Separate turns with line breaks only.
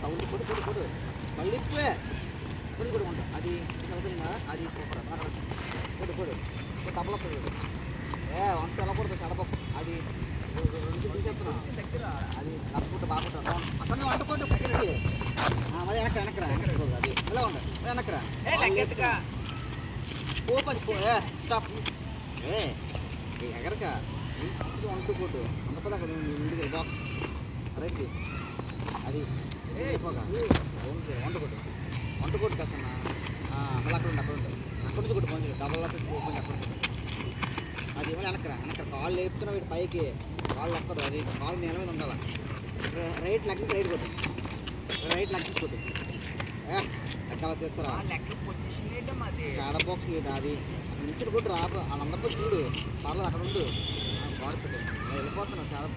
ఉండి కొడు కొడు కొడు మళ్ళీ ఇప్పుడే కొడు కొడు ఉంటా అది చదువుతుందా అది సూపర్ కొడు కొడు డబ్బులు కొడు వంట ఎలా కొడుతుంది కడపప్పు అది తీసేస్తున్నా అది కడుపుకుంటూ బాగుంటాను అక్కడ వండుకోండి పక్కకి మరి వెనకరా అది ఇలా ఉండ వెనకరా ఓపెన్ స్టాప్ ఎగరక వండుకోటు అందుపద అక్కడ ఇంటికి బాక్స్ రైట్ అది వండుకోటు కాసన్నా మళ్ళీ అక్కడ నుంచి కొట్టు పంచులు డబల్ ఓపెన్ అక్కడ అది మళ్ళీ వెనకరా కాళ్ళు లేపుతున్నా వీటి పైకి కాళ్ళు ఎక్కడు అది కాళ్ళు నేల మీద ఉండాలి రైట్ లెక్కేసి రైట్ కొట్టు రైట్ లెక్కేసి కొట్టు ఎక్కడ తీస్తారా కాడ బాక్స్ లేదు అది అక్కడ నుంచి కొట్టు రా వాళ్ళందరిపై చూడు పర్లేదు అక్కడ ఉండు వాడుతుంది వెళ్ళిపోతున్నావు చాలా